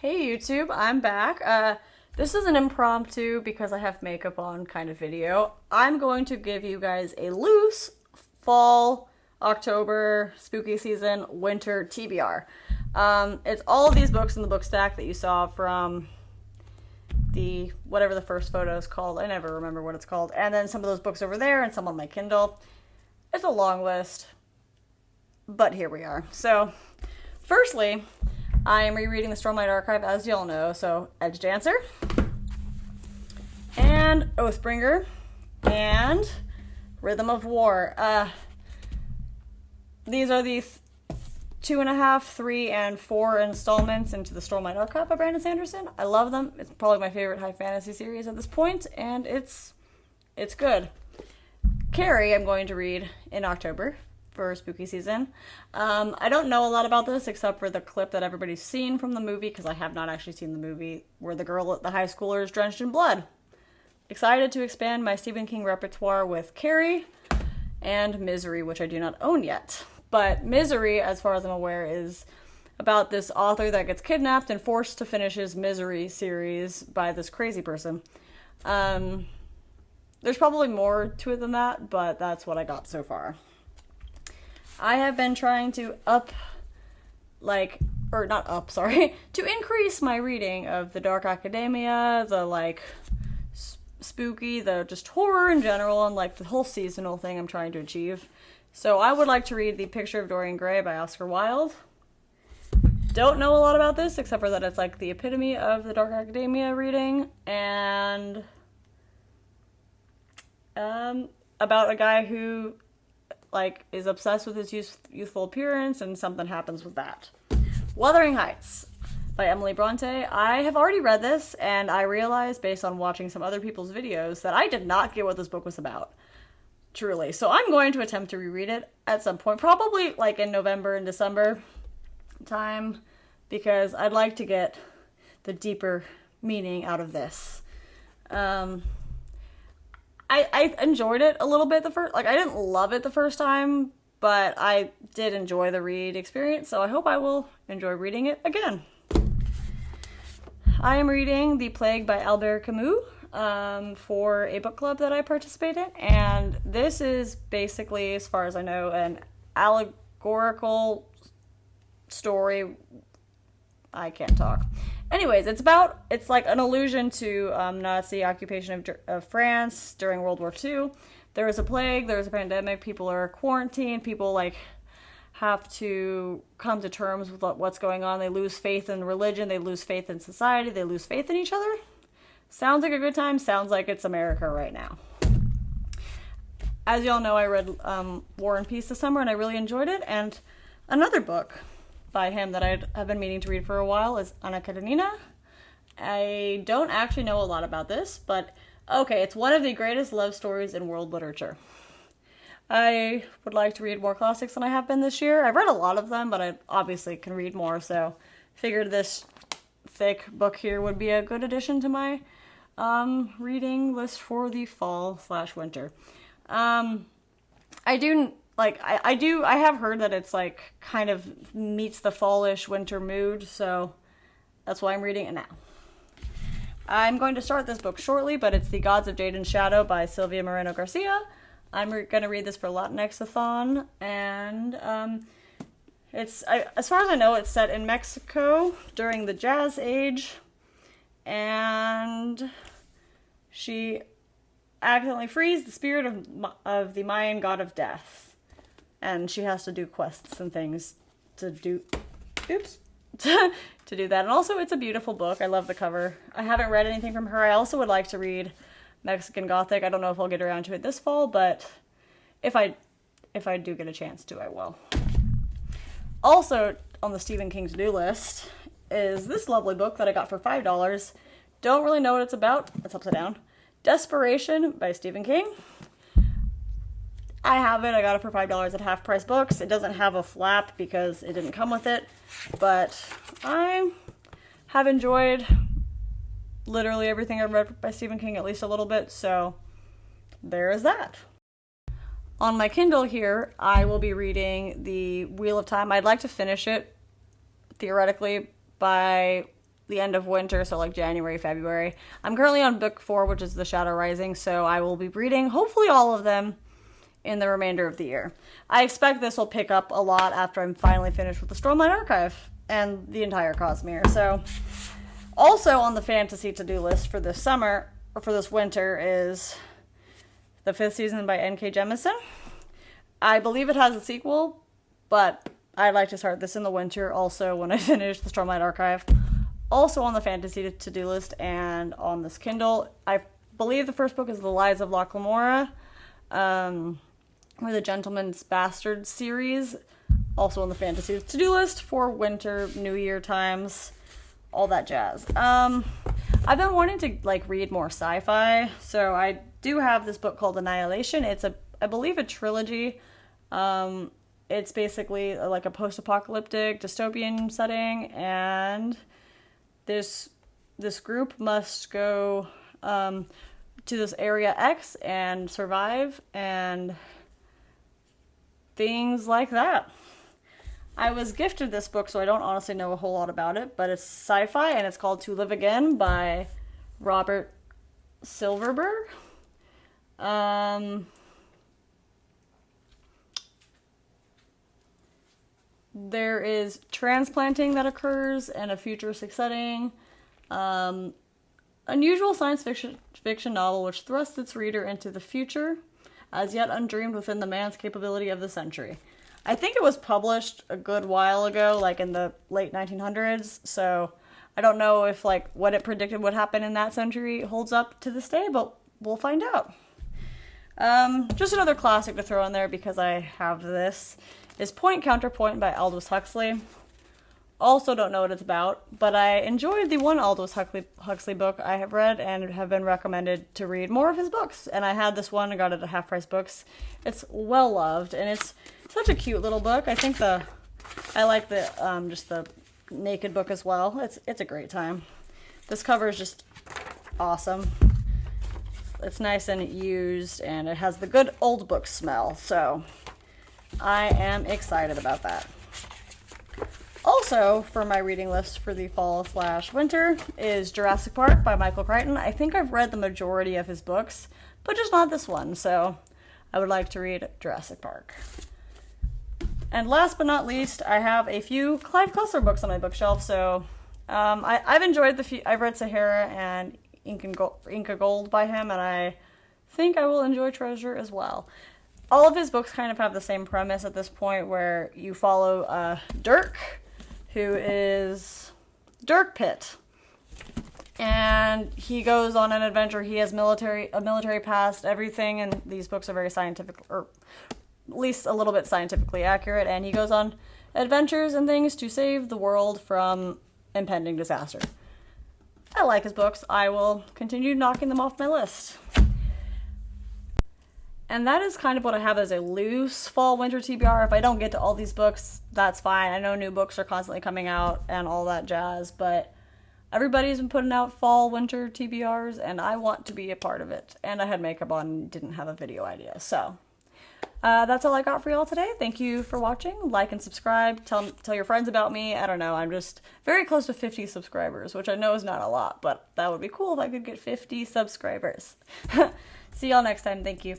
Hey YouTube, I'm back. This is an impromptu because I have makeup on kind of video. I'm going to give you guys a loose fall, October, spooky season, winter TBR. It's all of these books in the book stack that you saw from the, whatever the first photo is called. I never remember what it's called. And then some of those books over there and some on my Kindle. It's a long list, but here we are. So, firstly, I am rereading the Stormlight Archive, as y'all know, so Edge Dancer, and Oathbringer, and Rhythm of War. These are the 2.5, 3, and 4 installments into the Stormlight Archive by Brandon Sanderson. I love them. It's probably my favorite high fantasy series at this point, and it's good. Carrie, I'm going to read in October for spooky season. I don't know a lot about this except for the clip that everybody's seen from the movie, because I have not actually seen the movie, where the girl at the high schooler is drenched in blood. Excited to expand my Stephen King repertoire with Carrie and Misery, which I do not own yet. But Misery, as far as I'm aware, is about this author that gets kidnapped and forced to finish his Misery series by this crazy person. There's probably more to it than that, but that's what I got so far. I have been trying to to increase my reading of the Dark Academia, the spooky, the just horror in general, and the whole seasonal thing I'm trying to achieve. So I would like to read The Picture of Dorian Gray by Oscar Wilde. Don't know a lot about this, except for that it's the epitome of the Dark Academia reading, and about a guy who is obsessed with his youthful appearance, and something happens with that. Wuthering Heights by Emily Bronte. I have already read this, and I realized, based on watching some other people's videos, that I did not get what this book was about. Truly. So I'm going to attempt to reread it at some point, probably in November and December time, because I'd like to get the deeper meaning out of this. I enjoyed it a little bit I didn't love it the first time, but I did enjoy the read experience, so I hope I will enjoy reading it again. I am reading The Plague by Albert Camus for a book club that I participate in, and this is basically, as far as I know, an allegorical story. I can't talk. Anyways, it's an allusion to Nazi occupation of France during World War II. There was a plague, there was a pandemic, people are quarantined, people have to come to terms with what's going on. They lose faith in religion, they lose faith in society, they lose faith in each other. Sounds like a good time, sounds like it's America right now. As y'all know, I read War and Peace this summer, and I really enjoyed it, and another book by him that I've been meaning to read for a while is Anna Karenina. I don't actually know a lot about this, but okay, it's one of the greatest love stories in world literature. I would like to read more classics than I have been this year. I've read a lot of them, but I obviously can read more, so figured this thick book here would be a good addition to my reading list for the fall/winter. I have heard that it's kind of meets the fallish winter mood, so that's why I'm reading it now. I'm going to start this book shortly, but it's The Gods of Jade and Shadow by Sylvia Moreno Garcia. I'm going to read this for Latinx-a-thon, and as far as I know, it's set in Mexico during the Jazz Age, and she accidentally frees the spirit of the Mayan god of death. And she has to do quests and things to do that. And also, it's a beautiful book. I love the cover. I haven't read anything from her. I also would like to read Mexican Gothic. I don't know if I'll get around to it this fall, but if I do get a chance to, I will. Also on the Stephen King to-do list is this lovely book that I got for $5. Don't really know what it's about. It's upside down. Desperation by Stephen King. I have it. I got it for $5 at Half Price Books. It doesn't have a flap because it didn't come with it, but I have enjoyed literally everything I've read by Stephen King, at least a little bit, so there is that. On my Kindle here, I will be reading The Wheel of Time. I'd like to finish it, theoretically, by the end of winter, so like January, February. I'm currently on book 4, which is The Shadow Rising, so I will be reading hopefully all of them in the remainder of the year. I expect this will pick up a lot after I'm finally finished with the Stormlight Archive and the entire Cosmere. So, also on the fantasy to-do list for this summer, or for this winter, is the 5th season by N.K. Jemisin. I believe it has a sequel, but I'd like to start this in the winter, also when I finish the Stormlight Archive. Also on the fantasy to-do list and on this Kindle, I believe the first book is The Lies of Locke Lamora, or the Gentleman's Bastard series, also on the fantasy to-do list for winter, New Year times, all that jazz. I've been wanting to like read more sci-fi, so I do have this book called Annihilation. It's I believe a trilogy. It's basically like a post-apocalyptic dystopian setting, and this group must go to this area X and survive and things like that. I was gifted this book, so I don't honestly know a whole lot about it, but it's sci-fi, and it's called To Live Again by Robert Silverberg. There is transplanting that occurs in a futuristic setting. Unusual science fiction novel which thrusts its reader into the future, as yet undreamed within the man's capability of the century. I think it was published a good while ago, like in the late 1900s, so I don't know if like what it predicted would happen in that century holds up to this day, but we'll find out. Just another classic to throw in there because I have this is Point Counterpoint by Aldous Huxley. Also don't know what it's about, but I enjoyed the one Aldous Huxley book I have read and have been recommended to read more of his books. And I had this one and got it at Half Price Books. It's well loved, and it's such a cute little book. I think I like the just the naked book as well. It's a great time. This cover is just awesome. It's nice and used, and it has the good old book smell. So I am excited about that. Also, for my reading list for the fall/winter is Jurassic Park by Michael Crichton. I think I've read the majority of his books, but just not this one, so I would like to read Jurassic Park. And last but not least, I have a few Clive Cussler books on my bookshelf, so I've enjoyed I've read Sahara and Inca Gold by him, and I think I will enjoy Treasure as well. All of his books kind of have the same premise at this point, where you follow Dirk, who is Dirk Pitt, and he goes on an adventure. He has a military past, everything, and these books are very scientific, or at least a little bit scientifically accurate, and he goes on adventures and things to save the world from impending disaster. I like his books. I will continue knocking them off my list. And that is kind of what I have as a loose fall/winter TBR. If I don't get to all these books, that's fine. I know new books are constantly coming out and all that jazz, but everybody's been putting out fall/winter TBRs, and I want to be a part of it. And I had makeup on and didn't have a video idea. So that's all I got for y'all today. Thank you for watching. Like and subscribe. Tell your friends about me. I don't know. I'm just very close to 50 subscribers, which I know is not a lot, but that would be cool if I could get 50 subscribers. See y'all next time. Thank you.